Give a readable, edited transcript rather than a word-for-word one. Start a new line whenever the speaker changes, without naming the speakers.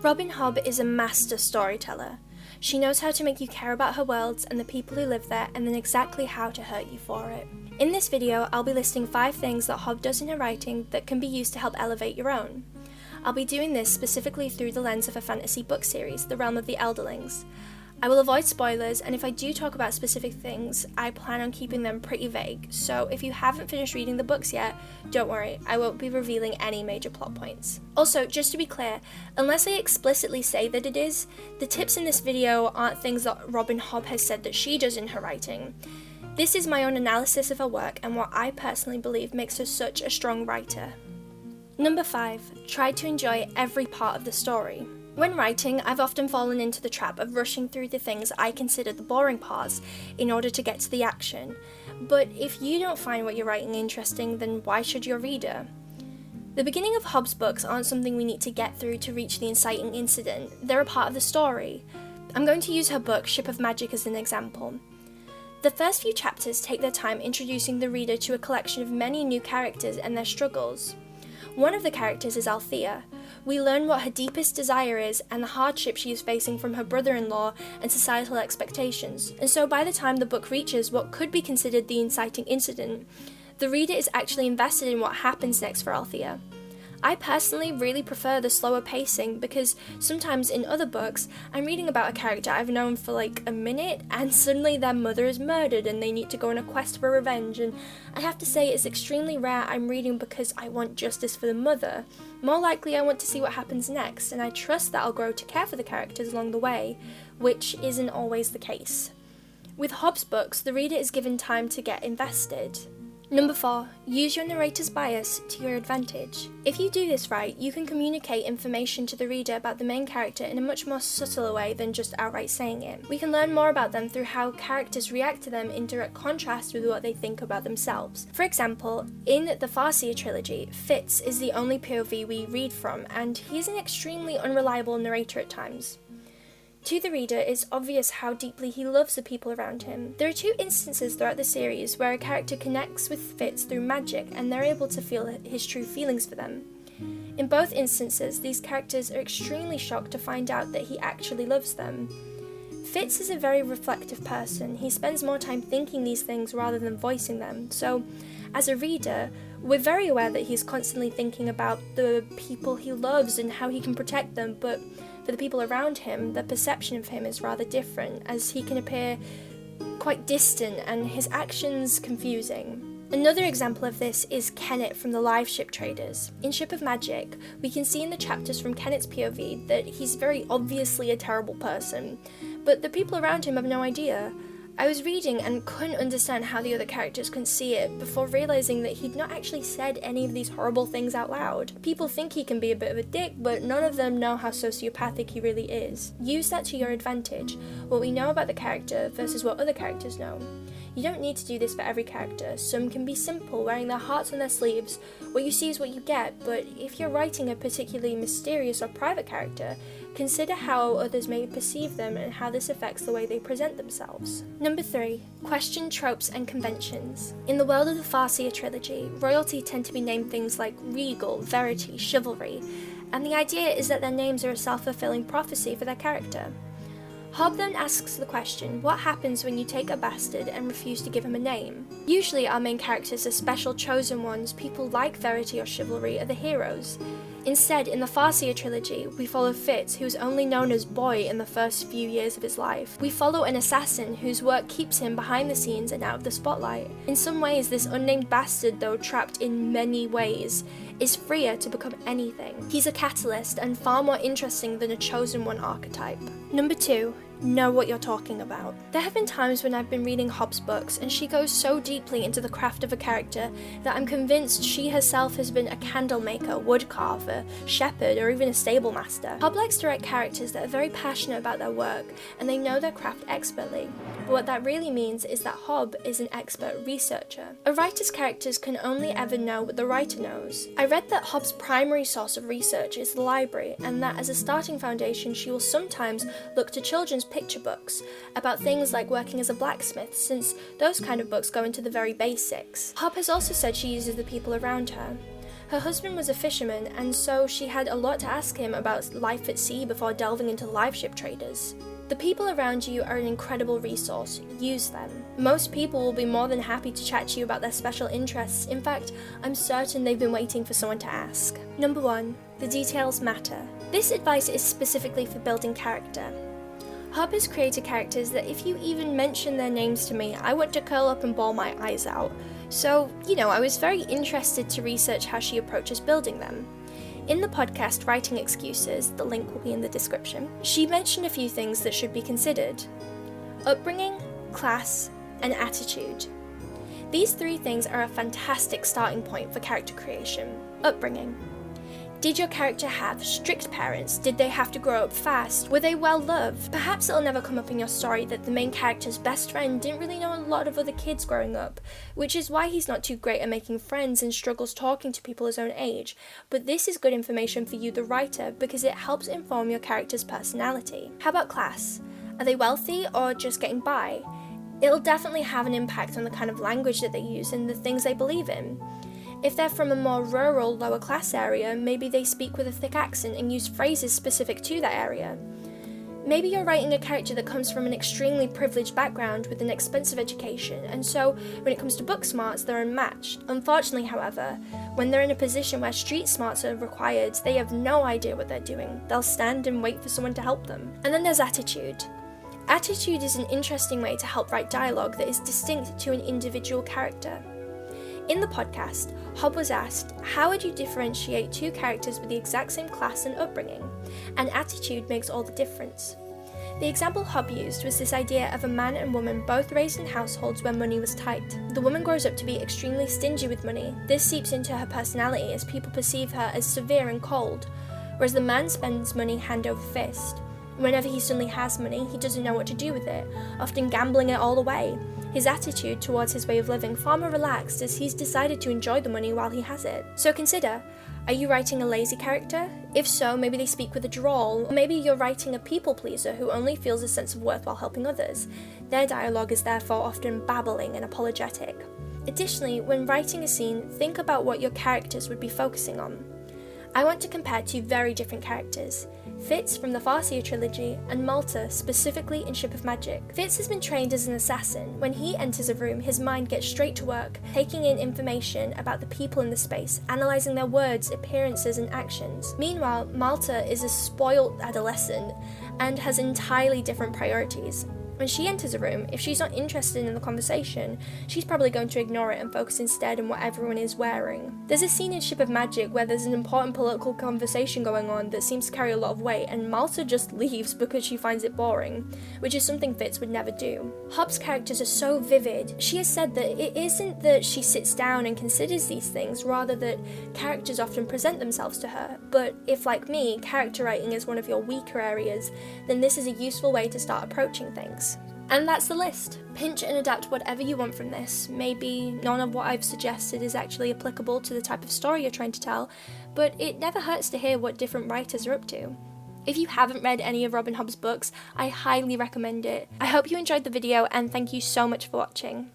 Robin Hobb is a master storyteller. She knows how to make you care about her worlds and the people who live there, and then exactly how to hurt you for it. In this video, I'll be listing 5 things that Hobb does in her writing that can be used to help elevate your own. I'll be doing this specifically through the lens of a fantasy book series, The Realm of the Elderlings. I will avoid spoilers, and if I do talk about specific things, I plan on keeping them pretty vague, so if you haven't finished reading the books yet, don't worry, I won't be revealing any major plot points. Also, just to be clear, unless I explicitly say that it is, the tips in this video aren't things that Robin Hobb has said that she does in her writing. This is my own analysis of her work and what I personally believe makes her such a strong writer. Number 5. Try to enjoy every part of the story. When writing, I've often fallen into the trap of rushing through the things I consider the boring parts in order to get to the action. But if you don't find what you're writing interesting, then why should your reader? The beginning of Hobb's books aren't something we need to get through to reach the inciting incident, they're a part of the story. I'm going to use her book, Ship of Magic, as an example. The first few chapters take their time introducing the reader to a collection of many new characters and their struggles. One of the characters is Althea. We learn what her deepest desire is and the hardship she is facing from her brother-in-law and societal expectations, and so by the time the book reaches what could be considered the inciting incident, the reader is actually invested in what happens next for Althea. I personally really prefer the slower pacing because sometimes in other books, I'm reading about a character I've known for like a minute and suddenly their mother is murdered and they need to go on a quest for revenge, and I have to say it's extremely rare I'm reading because I want justice for the mother. More likely I want to see what happens next, and I trust that I'll grow to care for the characters along the way, which isn't always the case. With Hobb's books, the reader is given time to get invested. Number 4. Use your narrator's bias to your advantage. If you do this right, you can communicate information to the reader about the main character in a much more subtle way than just outright saying it. We can learn more about them through how characters react to them in direct contrast with what they think about themselves. For example, in the Farseer trilogy, Fitz is the only POV we read from, and he's an extremely unreliable narrator at times. To the reader, it's obvious how deeply he loves the people around him. There are 2 instances throughout the series where a character connects with Fitz through magic and they're able to feel his true feelings for them. In both instances, these characters are extremely shocked to find out that he actually loves them. Fitz is a very reflective person. He spends more time thinking these things rather than voicing them, so as a reader, we're very aware that he's constantly thinking about the people he loves and how he can protect them, but for the people around him, the perception of him is rather different, as he can appear quite distant and his actions confusing. Another example of this is Kennet from the Live Ship Traders. In Ship of Magic, we can see in the chapters from Kennet's POV that he's very obviously a terrible person, but the people around him have no idea. I was reading and couldn't understand how the other characters couldn't see it before realising that he'd not actually said any of these horrible things out loud. People think he can be a bit of a dick, but none of them know how sociopathic he really is. Use that to your advantage, what we know about the character versus what other characters know. You don't need to do this for every character. Some can be simple, wearing their hearts on their sleeves. What you see is what you get, but if you're writing a particularly mysterious or private character, consider how others may perceive them and how this affects the way they present themselves. Number 3. Question tropes and conventions. In the world of the Farseer trilogy, royalty tend to be named things like regal, verity, chivalry, and the idea is that their names are a self-fulfilling prophecy for their character. Hobb then asks the question, what happens when you take a bastard and refuse to give him a name? Usually our main characters are special chosen ones. People like verity or chivalry are the heroes. Instead, in the Farseer trilogy, we follow Fitz, who is only known as Boy in the first few years of his life. We follow an assassin whose work keeps him behind the scenes and out of the spotlight. In some ways, this unnamed bastard, though trapped in many ways, is freer to become anything. He's a catalyst and far more interesting than a chosen one archetype. Number 2. Know what you're talking about. There have been times when I've been reading Hobb's books and she goes so deeply into the craft of a character that I'm convinced she herself has been a candle maker, wood carver, shepherd, or even a stable master. Hobb likes to write characters that are very passionate about their work and they know their craft expertly. But what that really means is that Hobb is an expert researcher. A writer's characters can only ever know what the writer knows. I read that Hobb's primary source of research is the library, and that as a starting foundation she will sometimes look to children's picture books about things like working as a blacksmith, since those kind of books go into the very basics. Hobb has also said she uses the people around her. Her husband was a fisherman, and so she had a lot to ask him about life at sea before delving into live ship traders. The people around you are an incredible resource. Use them. Most people will be more than happy to chat to you about their special interests. In fact, I'm certain they've been waiting for someone to ask. Number 1. The details matter. This advice is specifically for building character. Hobb has created characters that if you even mention their names to me, I want to curl up and bawl my eyes out. So, I was very interested to research how she approaches building them. In the podcast Writing Excuses, the link will be in the description, she mentioned a few things that should be considered. Upbringing, class, and attitude. These 3 things are a fantastic starting point for character creation. Upbringing. Did your character have strict parents? Did they have to grow up fast? Were they well loved? Perhaps it'll never come up in your story that the main character's best friend didn't really know a lot of other kids growing up, which is why he's not too great at making friends and struggles talking to people his own age. But this is good information for you, the writer, because it helps inform your character's personality. How about class? Are they wealthy or just getting by? It'll definitely have an impact on the kind of language that they use and the things they believe in. If they're from a more rural, lower class area, maybe they speak with a thick accent and use phrases specific to that area. Maybe you're writing a character that comes from an extremely privileged background with an expensive education, and so when it comes to book smarts, they're unmatched. Unfortunately, however, when they're in a position where street smarts are required, they have no idea what they're doing. They'll stand and wait for someone to help them. And then there's attitude. Attitude is an interesting way to help write dialogue that is distinct to an individual character. In the podcast, Hobb was asked, how would you differentiate 2 characters with the exact same class and upbringing? And attitude makes all the difference. The example Hobb used was this idea of a man and woman both raised in households where money was tight. The woman grows up to be extremely stingy with money. This seeps into her personality as people perceive her as severe and cold, whereas the man spends money hand over fist. Whenever he suddenly has money, he doesn't know what to do with it, often gambling it all away. His attitude towards his way of living far more relaxed as he's decided to enjoy the money while he has it. So consider, are you writing a lazy character? If so, maybe they speak with a drawl, or maybe you're writing a people pleaser who only feels a sense of worth while helping others. Their dialogue is therefore often babbling and apologetic. Additionally, when writing a scene, think about what your characters would be focusing on. I want to compare 2 very different characters. Fitz from the Farseer trilogy, and Malta, specifically in Ship of Magic. Fitz has been trained as an assassin. When he enters a room, his mind gets straight to work, taking in information about the people in the space, analysing their words, appearances, and actions. Meanwhile, Malta is a spoilt adolescent and has entirely different priorities. When she enters a room, if she's not interested in the conversation, she's probably going to ignore it and focus instead on what everyone is wearing. There's a scene in Ship of Magic where there's an important political conversation going on that seems to carry a lot of weight, and Malta just leaves because she finds it boring, which is something Fitz would never do. Hobb's characters are so vivid. She has said that it isn't that she sits down and considers these things, rather that characters often present themselves to her. But if, like me, character writing is one of your weaker areas, then this is a useful way to start approaching things. And that's the list. Pinch and adapt whatever you want from this. Maybe none of what I've suggested is actually applicable to the type of story you're trying to tell, but it never hurts to hear what different writers are up to. If you haven't read any of Robin Hobb's books, I highly recommend it. I hope you enjoyed the video and thank you so much for watching.